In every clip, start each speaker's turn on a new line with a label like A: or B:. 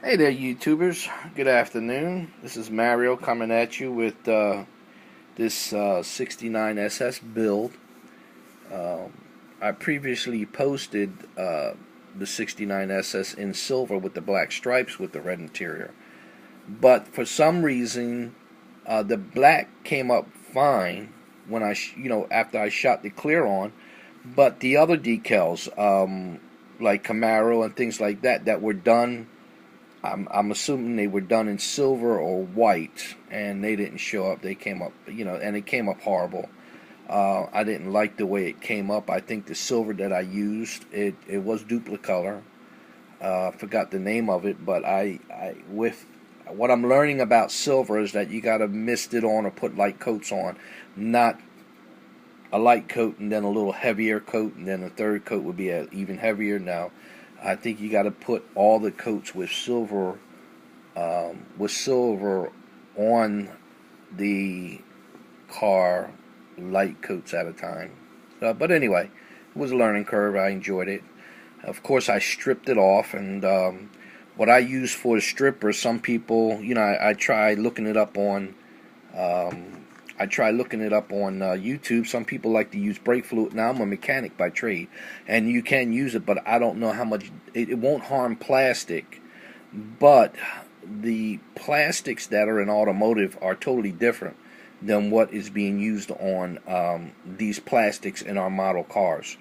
A: Hey there, YouTubers. Good afternoon. This is Mario coming at you with this 69 SS build. Um, I previously posted the 69 SS in silver with the black stripes with the red interior. But for some reason, the black came up fine when after I shot the clear on. But the other decals, like Camaro and things like that, that were done, I'm assuming they were done in silver or white, and they didn't show up. They came up, and it came up horrible. I didn't like the way it came up. I think the silver that I used, it was duplicolor. I forgot the name of it, but with what I'm learning about silver is that you got to mist it on or put light coats on, not a light coat and then a little heavier coat, and then a third coat would be even heavier. Now, I think you got to put all the coats with silver on the car, light coats at a time. But anyway, it was a learning curve. I enjoyed it. Of course, I stripped it off, and what I use for a stripper, some people, I tried looking it up on. YouTube. Some people like to use brake fluid. Now, I'm a mechanic by trade, and you can use it, but I don't know how much. It won't harm plastic, but the plastics that are in automotive are totally different than what is being used on these plastics in our model cars.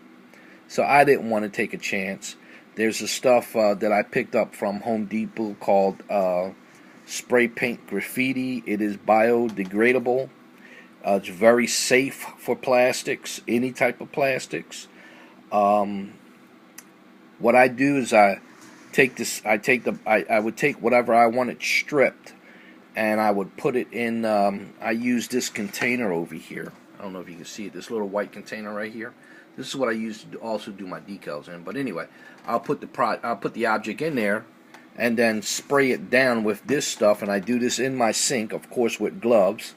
A: So I didn't want to take a chance. There's a stuff that I picked up from Home Depot called spray paint graffiti. It is biodegradable. It's very safe for plastics, any type of plastics. Um, what I do is I would take whatever I wanted stripped, and I would put it in. I use this container over here. I don't know if you can see it. This little white container right here. This is what I use to also do my decals in. But anyway, I'll put the object in there, and then spray it down with this stuff. And I do this in my sink, of course, with gloves.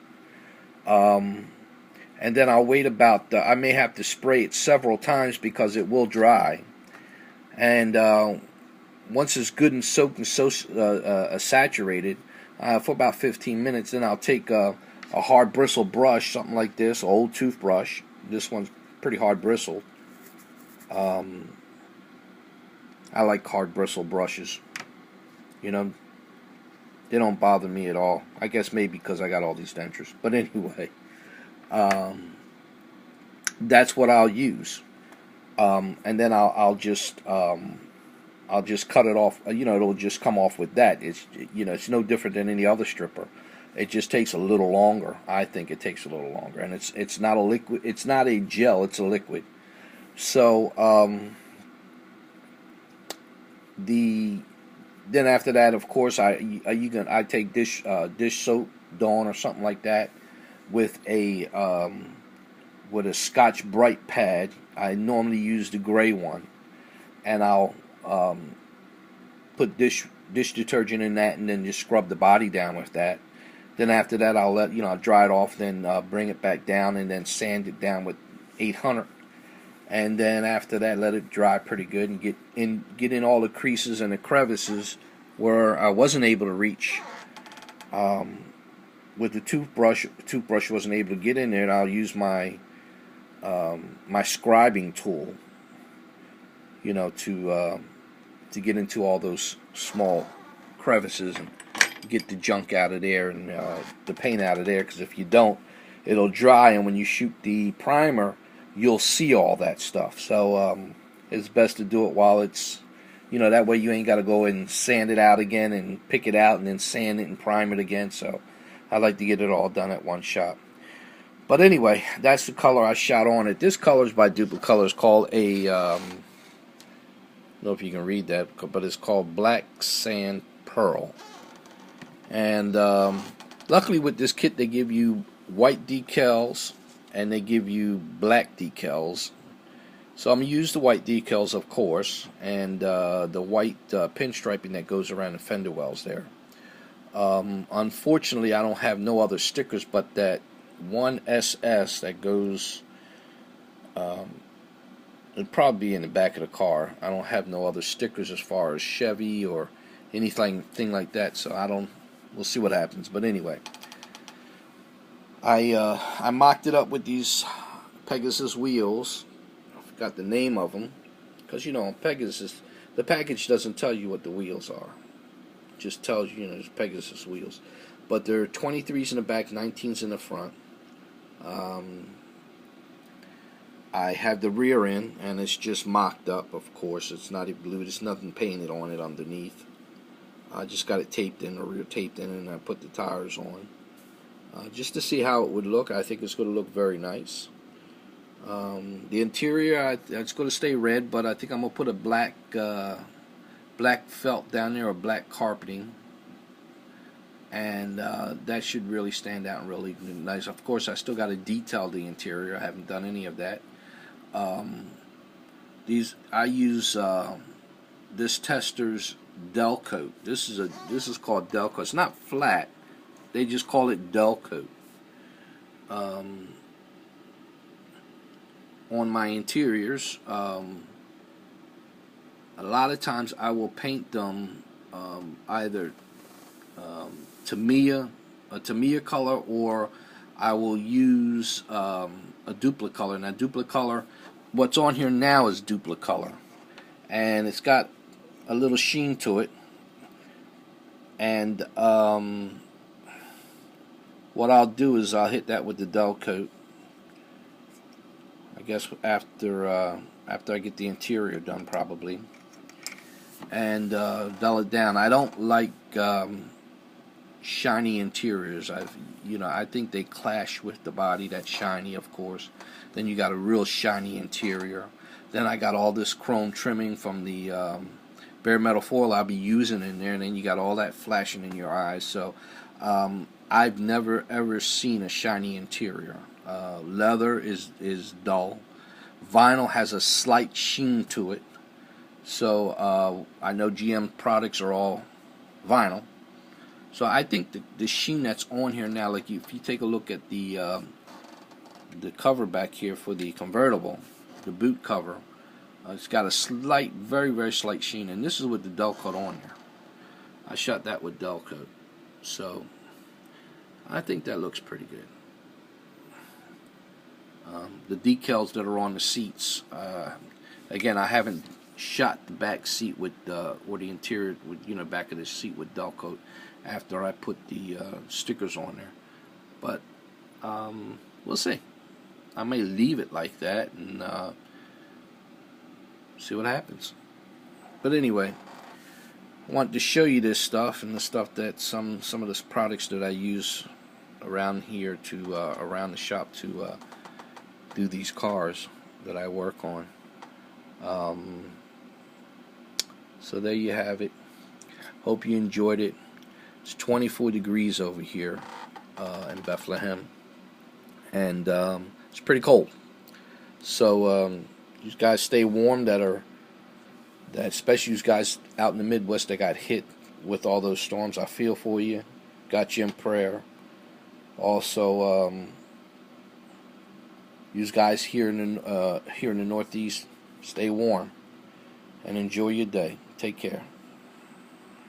A: And then I'll wait about. I may have to spray it several times because it will dry. And once it's good and soaked and saturated for about 15 minutes, then I'll take a hard bristle brush, something like this, an old toothbrush. This one's pretty hard bristled. I like hard bristle brushes. You know, they don't bother me at all. I guess maybe because I got all these dentures. But anyway, that's what I'll use. And then I'll just cut it off. It'll just come off with that. It's no different than any other stripper. It just takes a little longer. I think it takes a little longer, and it's not a liquid. It's not a gel. It's a liquid. So then after that, of course, I take dish soap, Dawn or something like that, with a Scotch Brite pad. I normally use the gray one, and I'll put dish detergent in that, and then just scrub the body down with that. Then after that, I'll dry it off, then bring it back down, and then sand it down with 800. And then after that, let it dry pretty good and get in all the creases and the crevices where I wasn't able to reach with the toothbrush. Toothbrush wasn't able to get in there, and I'll use my scribing tool, to get into all those small crevices and get the junk out of there and the paint out of there. Because if you don't, it'll dry, and when you shoot the primer, you'll see all that stuff. So it's best to do it while it's, that way you ain't got to go and sand it out again and pick it out and then sand it and prime it again. So I like to get it all done at one shot. But anyway, that's the color I shot on it. This color is by Duplicolor. It's called I don't know if you can read that, but it's called Black Sand Pearl. And luckily with this kit, they give you white decals and they give you black decals. So I'm going to use the white decals, of course, and the white pinstriping that goes around the fender wells there. Unfortunately, I don't have no other stickers but that one SS that goes, it'll probably be in the back of the car. I don't have no other stickers as far as Chevy or anything like that. So we'll see what happens. But anyway, I mocked it up with these Pegasus wheels. I forgot the name of them, because Pegasus, the package doesn't tell you what the wheels are. It just tells you, it's Pegasus wheels. But there are 23s in the back, 19s in the front. I have the rear end, and it's just mocked up, of course. It's not even glued. There's nothing painted on it underneath. I just got it taped in, the rear taped in, and I put the tires on. Just to see how it would look. I think it's going to look very nice. The interior, it's going to stay red, but I think I'm going to put a black felt down there, or black carpeting. And that should really stand out and really nice. Of course, I still got to detail the interior. I haven't done any of that. I use this Tester's Del Coat. This is called Del Coat. It's not flat. They just call it Del Coat. On my interiors, a lot of times I will paint them either Tamiya color, or I will use a Duplicolor. Now, Duplicolor, what's on here now is Duplicolor, and it's got a little sheen to it. And what I'll do is I'll hit that with the Del Coat, I guess after I get the interior done, probably, and dull it down. I don't like shiny interiors. I think they clash with the body. That's shiny, of course. Then you got a real shiny interior. Then I got all this chrome trimming from the bare metal foil I'll be using in there, and then you got all that flashing in your eyes. So I've never ever seen a shiny interior. Leather is dull. Vinyl has a slight sheen to it. So I know GM products are all vinyl. So I think the sheen that's on here now, like if you take a look at the cover back here for the convertible, the boot cover, it's got a slight, very, very slight sheen, and this is with the Del Coat on there. I shot that with Del Coat. So I think that looks pretty good. The decals that are on the seats, again, I haven't shot the back seat with or the interior with back of the seat with Del Coat after I put the stickers on there, but we'll see. I may leave it like that and see what happens. But anyway, I wanted to show you this stuff, and the stuff that some of the products that I use around here to around the shop to do these cars that I work on. So there you have it. Hope you enjoyed it. It's 24 degrees over here in Bethlehem, and it's pretty cold. So you guys stay warm. That especially you guys out in the Midwest that got hit with all those storms. I feel for you. Got you in prayer. Also, you guys here in the Northeast, stay warm and enjoy your day. Take care.